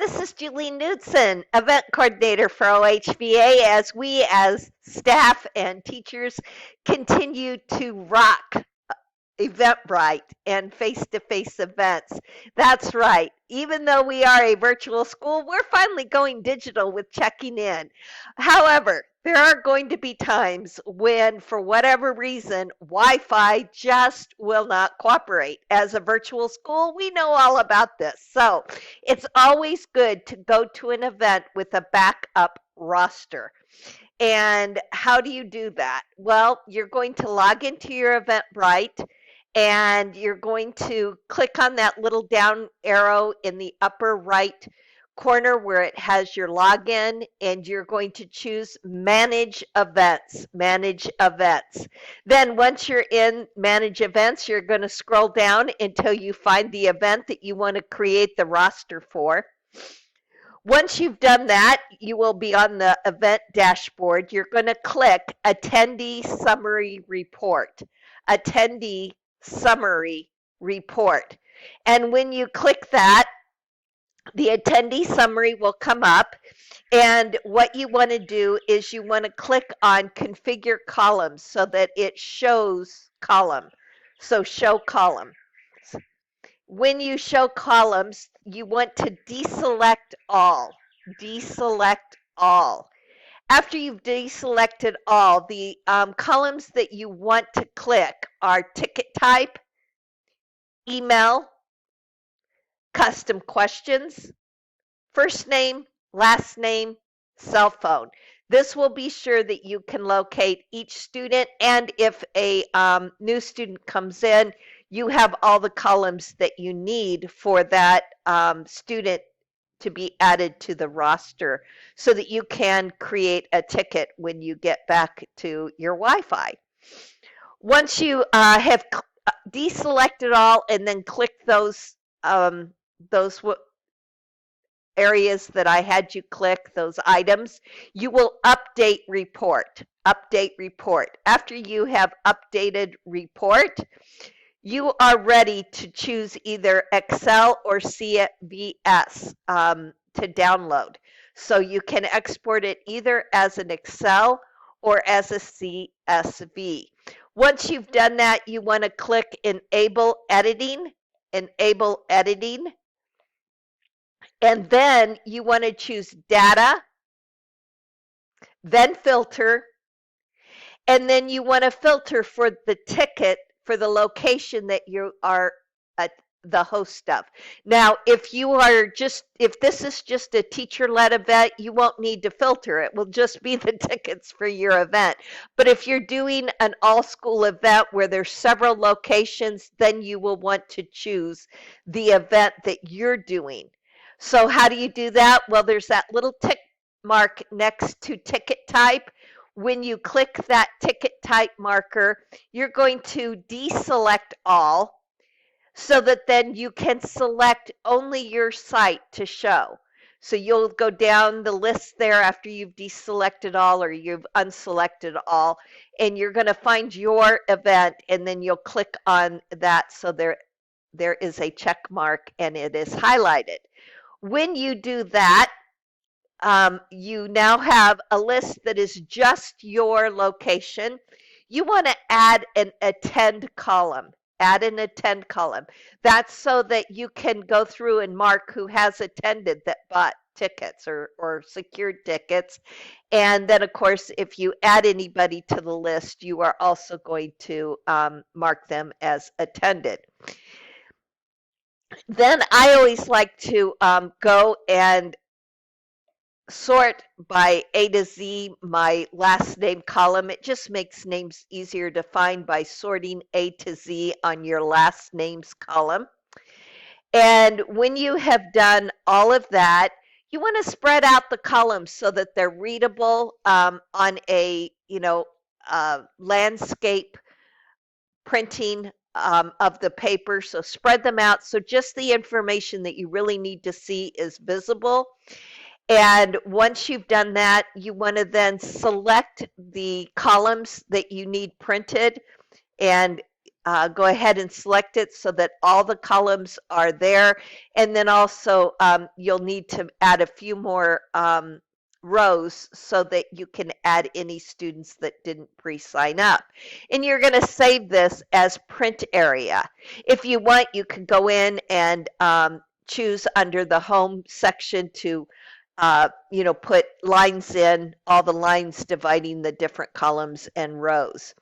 this is Julie Knudsen, event coordinator for OHVA, as we as staff and teachers continue to rock Eventbrite and face-to-face events. That's right. Even though we are a virtual school, we're finally going digital with checking in. However, there are going to be times when, for whatever reason, Wi-Fi just will not cooperate. As a virtual school, we know all about this. So it's always good to go to an event with a backup roster. And how do you do that? Well, you're going to log into your Eventbrite and you're going to click on that little down arrow in the upper right corner where it has your login, and you're going to choose Manage Events, Manage Events. Then once you're in Manage Events, you're going to scroll down until you find the event that you want to create the roster for. Once you've done that, you will be on the event dashboard. You're going to click Attendee Summary Report. Attendee Summary Report. And when you click that, the attendee summary will come up. And what you want to do is you want to click on Configure Columns so that it shows column. So show column. When you show columns, you want to deselect all. Deselect all. After you've deselected all, the columns that you want to click are ticket type, email, custom questions, first name, last name, cell phone. This will be sure that you can locate each student, and if a new student comes in, you have all the columns that you need for that student to be added to the roster so that you can create a ticket when you get back to your Wi-Fi. Once you have deselected all and then click those areas that I had you click, those items, you will update report. Update report. After you have updated report, you are ready to choose either Excel or CSV to download. So you can export it either as an Excel or as a CSV. Once you've done that, you want to click Enable Editing, Enable Editing, and then you want to choose Data, then Filter, and then you want to filter for the ticket for the location that you are the host of. Now, if this is just a teacher-led event, you won't need to filter. It will just be the tickets for your event. But if you're doing an all-school event where there's several locations, then you will want to choose the event that you're doing. So how do you do that? Well, there's that little tick mark next to ticket type. When you click that ticket type marker, you're going to deselect all so that then you can select only your site to show. So you'll go down the list there after you've deselected all or you've unselected all, and you're going to find your event, and then you'll click on that so there is a check mark and it is highlighted. When you do that, you now have a list that is just your location. You want to add an attend column. Add an attend column. That's so that you can go through and mark who has attended that bought tickets or secured tickets. And then, of course, if you add anybody to the list, you are also going to mark them as attended. Then I always like to go and sort by A to Z my last name column. It just makes names easier to find by sorting A to Z on your last names column. And when you have done all of that, you want to spread out the columns so that they're readable on a landscape printing of the paper. So spread them out so just the information that you really need to see is visible. And once you've done that, you want to then select the columns that you need printed and go ahead and select it so that all the columns are there. And then also you'll need to add a few more rows so that you can add any students that didn't pre-sign up. And you're going to save this as print area. If you want, you can go in and choose under the home section to put lines in, all the lines dividing the different columns and rows.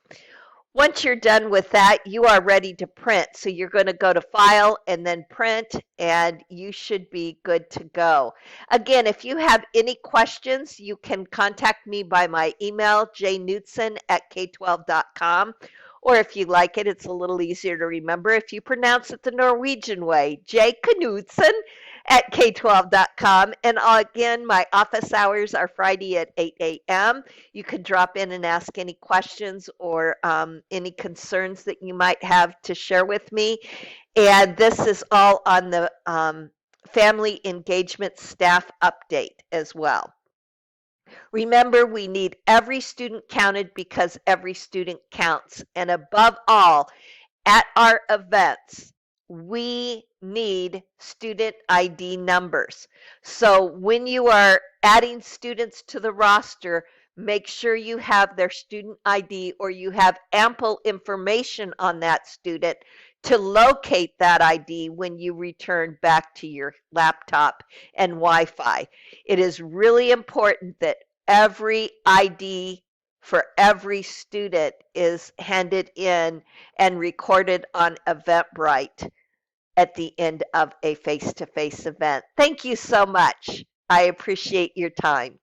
Once you're done with that, you are ready to print. So you're going to go to File and then Print, and you should be good to go. Again, if you have any questions, you can contact me by my email, jknutson@k12.com. Or if you like it, it's a little easier to remember if you pronounce it the Norwegian way, jknutson@k12.com. And again, my office hours are Friday at 8 a.m. You can drop in and ask any questions or any concerns that you might have to share with me. And this is all on the Family Engagement Staff Update as well. Remember, we need every student counted because every student counts. And above all, at our events, we need student ID numbers. So when you are adding students to the roster, make sure you have their student ID or you have ample information on that student to locate that ID when you return back to your laptop and Wi-Fi. It is really important that every ID for every student is handed in and recorded on Eventbrite at the end of a face-to-face event. Thank you so much. I appreciate your time.